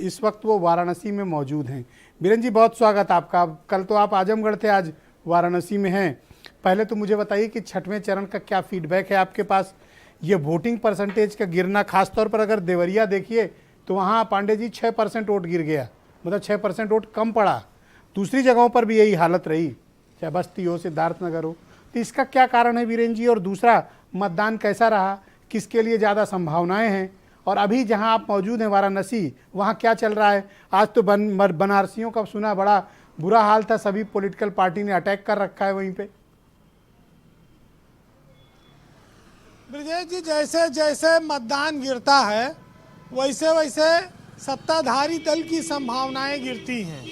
इस वक्त वो वाराणसी में मौजूद हैं। बीरेन जी, बहुत स्वागत आपका। कल तो आप आजमगढ़ थे, आज वाराणसी में हैं। पहले तो मुझे बताइए कि छठवें चरण का क्या फीडबैक है आपके पास? ये वोटिंग परसेंटेज का गिरना, खासतौर पर अगर देवरिया देखिए तो वहाँ पांडे जी 6% वोट गिर गया, मतलब 6% वोट कम पड़ा। दूसरी जगहों पर भी यही हालत रही, चाहे बस्ती हो, सिद्धार्थनगर हो। तो इसका क्या कारण है बीरेन जी? और दूसरा, मतदान कैसा रहा, किसके लिए ज़्यादा संभावनाएं हैं? और अभी जहां आप मौजूद हैं वाराणसी, वहां क्या चल रहा है? आज तो बनारसियों का सुना बड़ा बुरा हाल था, सभी पॉलिटिकल पार्टी ने अटैक कर रखा है वहीं पे। ब्रजेश जी, जैसे जैसे मतदान गिरता है वैसे वैसे सत्ताधारी दल की संभावनाएं गिरती हैं।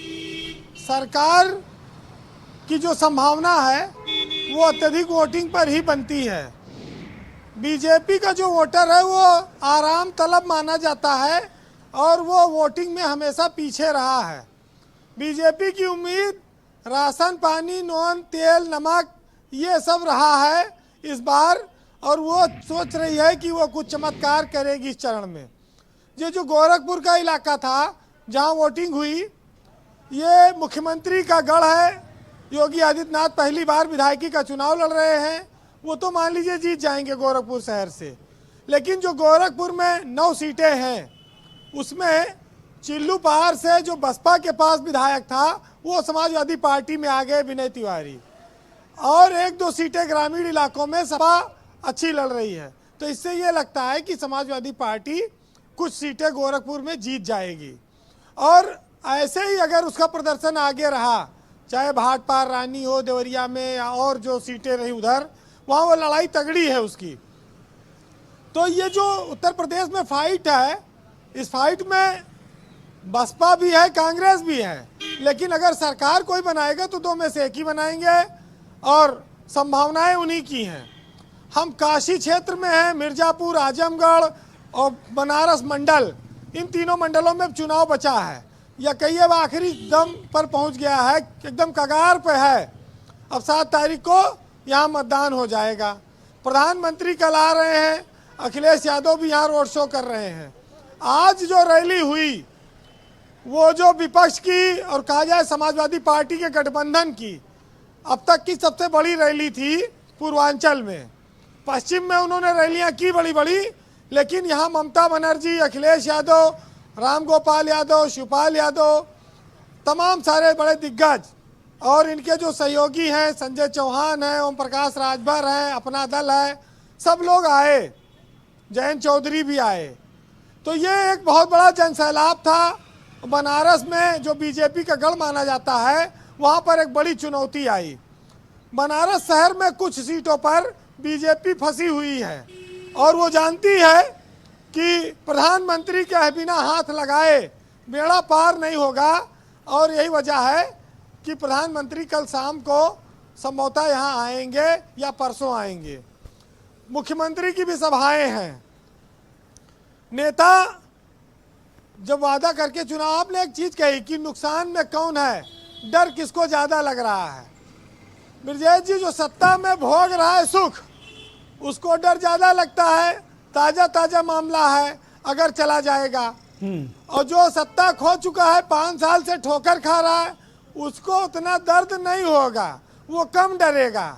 सरकार की जो संभावना है वो अत्यधिक वोटिंग पर ही बनती है। बीजेपी का जो वोटर है वो आराम तलब माना जाता है और वो वोटिंग में हमेशा पीछे रहा है। बीजेपी की उम्मीद राशन पानी, नून, तेल, नमक ये सब रहा है इस बार, और वो सोच रही है कि वो कुछ चमत्कार करेगी इस चरण में। ये जो गोरखपुर का इलाका था जहां वोटिंग हुई, ये मुख्यमंत्री का गढ़ है। योगी आदित्यनाथ पहली बार विधायकी का चुनाव लड़ रहे हैं, वो तो मान लीजिए जीत जाएंगे गोरखपुर शहर से। लेकिन जो गोरखपुर में 9 सीटें हैं उसमें चिल्लू पहाड़ से जो बसपा के पास विधायक था वो समाजवादी पार्टी में आ गए, विनय तिवारी। और 1-2 सीटें ग्रामीण इलाकों में सपा अच्छी लड़ रही है। तो इससे ये लगता है कि समाजवादी पार्टी कुछ सीटें गोरखपुर में जीत जाएगी। और ऐसे ही अगर उसका प्रदर्शन आगे रहा, चाहे भाटपार, रानी हो, देवरिया में या और जो सीटें रही उधर, वहाँ वो लड़ाई तगड़ी है उसकी। तो ये जो उत्तर प्रदेश में फाइट है, इस फाइट में बसपा भी है, कांग्रेस भी है। लेकिन अगर सरकार कोई बनाएगा तो 2 में से एक ही बनाएंगे और संभावनाएं उन्हीं की हैं। हम काशी क्षेत्र में हैं, मिर्जापुर, आजमगढ़ और बनारस मंडल, इन तीनों मंडलों में चुनाव बचा है। या कहिए अब आखिरी दम पर पहुंच गया है, एकदम कगार पे है। अब 7 तारीख को यहाँ मतदान हो जाएगा। प्रधानमंत्री कल आ रहे हैं, अखिलेश यादव भी यहाँ रोड शो कर रहे हैं। आज जो रैली हुई वो जो विपक्ष की और कहा जाए समाजवादी पार्टी के गठबंधन की अब तक की सबसे बड़ी रैली थी पूर्वांचल में। पश्चिम में उन्होंने रैलियां की बड़ी बड़ी, लेकिन यहाँ ममता बनर्जी, अखिलेश यादव, राम गोपाल यादव, शिवपाल यादव, तमाम सारे बड़े दिग्गज और इनके जो सहयोगी हैं, संजय चौहान है, ओम प्रकाश राजभर है, अपना दल है, सब लोग आए, जयंत चौधरी भी आए। तो ये एक बहुत बड़ा जनसैलाब था। बनारस में जो बीजेपी का गढ़ माना जाता है, वहाँ पर एक बड़ी चुनौती आई। बनारस शहर में कुछ सीटों पर बीजेपी फंसी हुई है और वो जानती है कि प्रधानमंत्री के बिना हाथ लगाए बेड़ा पार नहीं होगा। और यही वजह है कि प्रधानमंत्री कल शाम को संभवतः यहाँ आएंगे या परसों आएंगे। मुख्यमंत्री की भी सभाएं हैं। नेता जब वादा करके चुनाव, आपने एक चीज कही कि नुकसान में कौन है, डर किसको ज्यादा लग रहा है? ब्रजेश जी, जो सत्ता में भोग रहा है सुख, उसको डर ज्यादा लगता है। ताजा ताजा मामला है, अगर चला जाएगा। और जो सत्ता खो चुका है, 5 साल से ठोकर खा रहा है, उसको उतना दर्द नहीं होगा, वो कम डरेगा।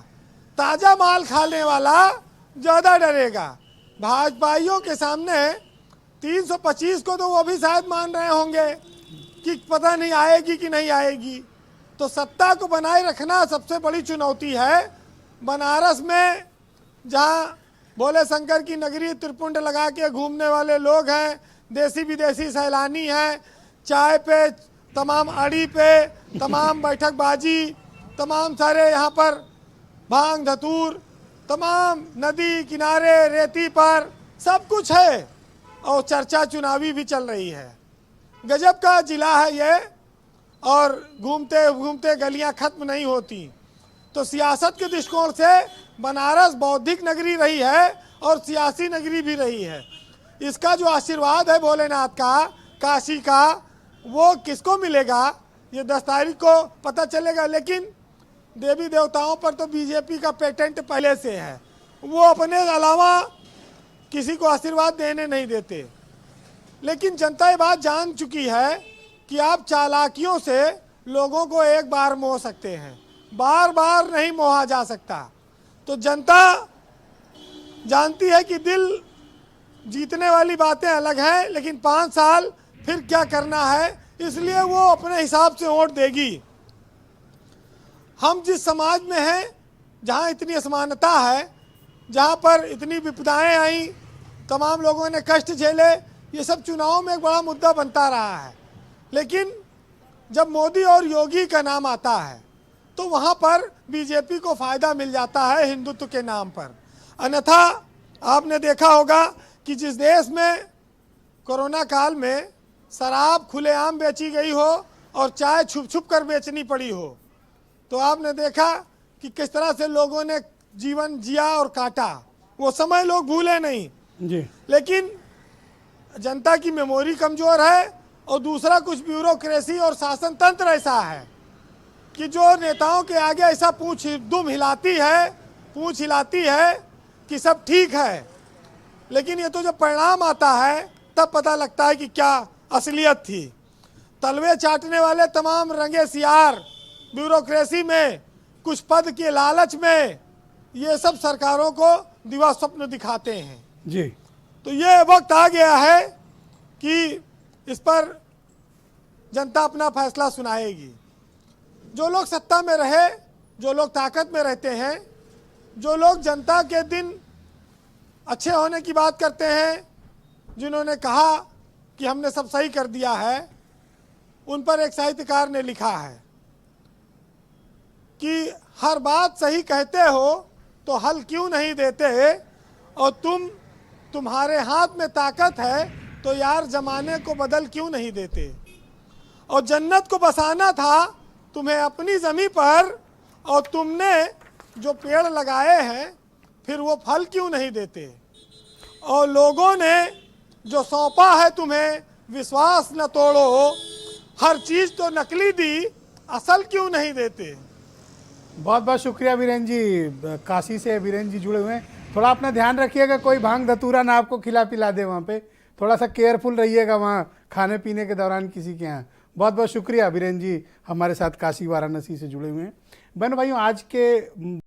ताजा माल खाने वाला ज्यादा डरेगा। भाजपाइयों के सामने 325 को तो वो भी शायद मान रहे होंगे कि पता नहीं आएगी कि नहीं आएगी। तो सत्ता को बनाए रखना सबसे बड़ी चुनौती है। बनारस में जहां भोले शंकर की नगरी त्रिपुंड लगा के घूमने वाले लोग हैं, देसी विदेशी सैलानी हैं, चाय पे, तमाम आड़ी पे, तमाम बैठकबाजी, तमाम सारे यहाँ पर भांग धतूर, तमाम नदी किनारे रेती पर सब कुछ है। और चर्चा चुनावी भी चल रही है। गजब का जिला है ये, और घूमते घूमते गलियां खत्म नहीं होती। तो सियासत के दृष्टिकोण से बनारस बौद्धिक नगरी रही है और सियासी नगरी भी रही है। इसका जो आशीर्वाद है भोलेनाथ का, काशी का, वो किसको मिलेगा ये 10 तारीख को पता चलेगा। लेकिन देवी देवताओं पर तो बीजेपी का पेटेंट पहले से है, वो अपने अलावा किसी को आशीर्वाद देने नहीं देते। लेकिन जनता ये बात जान चुकी है कि आप चालाकियों से लोगों को एक बार मोह सकते हैं, बार बार नहीं मोहा जा सकता। तो जनता जानती है कि दिल जीतने वाली बातें अलग हैं, लेकिन 5 साल फिर क्या करना है, इसलिए वो अपने हिसाब से वोट देगी। हम जिस समाज में हैं, जहाँ इतनी असमानता है, जहाँ पर इतनी विपदाएं आई, तमाम लोगों ने कष्ट झेले, ये सब चुनाव में एक बड़ा मुद्दा बनता रहा है। लेकिन जब मोदी और योगी का नाम आता है तो वहाँ पर बीजेपी को फ़ायदा मिल जाता है हिंदुत्व के नाम पर। अन्यथा आपने देखा होगा कि जिस देश में कोरोना काल में शराब खुलेआम बेची गई हो और चाय छुप छुप कर बेचनी पड़ी हो, तो आपने देखा कि किस तरह से लोगों ने जीवन जिया और काटा। वो समय लोग भूले नहीं जी। लेकिन जनता की मेमोरी कमज़ोर है, और दूसरा कुछ ब्यूरोक्रेसी और शासन तंत्र ऐसा है कि जो नेताओं के आगे ऐसा पूंछ हिलाती है कि सब ठीक है, लेकिन ये तो जब परिणाम आता है तब पता लगता है कि क्या असलियत थी। तलवे चाटने वाले तमाम रंगे सियार ब्यूरोक्रेसी में, कुछ पद के लालच में, ये सब सरकारों को दिवा स्वप्न दिखाते हैं जी। तो ये वक्त आ गया है कि इस पर जनता अपना फैसला सुनाएगी। जो लोग सत्ता में रहे, जो लोग ताकत में रहते हैं, जो लोग जनता के दिन अच्छे होने की बात करते हैं, जिन्होंने कहा कि हमने सब सही कर दिया है, उन पर एक साहित्यकार ने लिखा है कि हर बात सही कहते हो तो हल क्यों नहीं देते, और तुम्हारे हाथ में ताकत है तो यार जमाने को बदल क्यों नहीं देते। और जन्नत को बसाना था तुम्हें अपनी ज़मीं पर, और तुमने जो पेड़ लगाए हैं फिर वो फल क्यों नहीं देते। और लोगों ने जो सौंपा है तुम्हें विश्वास न तोड़ो, हर चीज़ तो नकली दी, असल क्यों नहीं देते। बहुत बहुत शुक्रिया वीरेन जी। काशी से वीरेन जी जुड़े हुए हैं। थोड़ा अपना ध्यान रखिएगा, कोई भांग धतूरा ना आपको खिला पिला दे वहाँ पे, थोड़ा सा केयरफुल रहिएगा वहाँ खाने पीने के दौरान किसी के यहाँ। बहुत बहुत शुक्रिया वीरेन जी, हमारे साथ काशी वाराणसी से जुड़े हुए हैं। बहनों भाइयों, आज के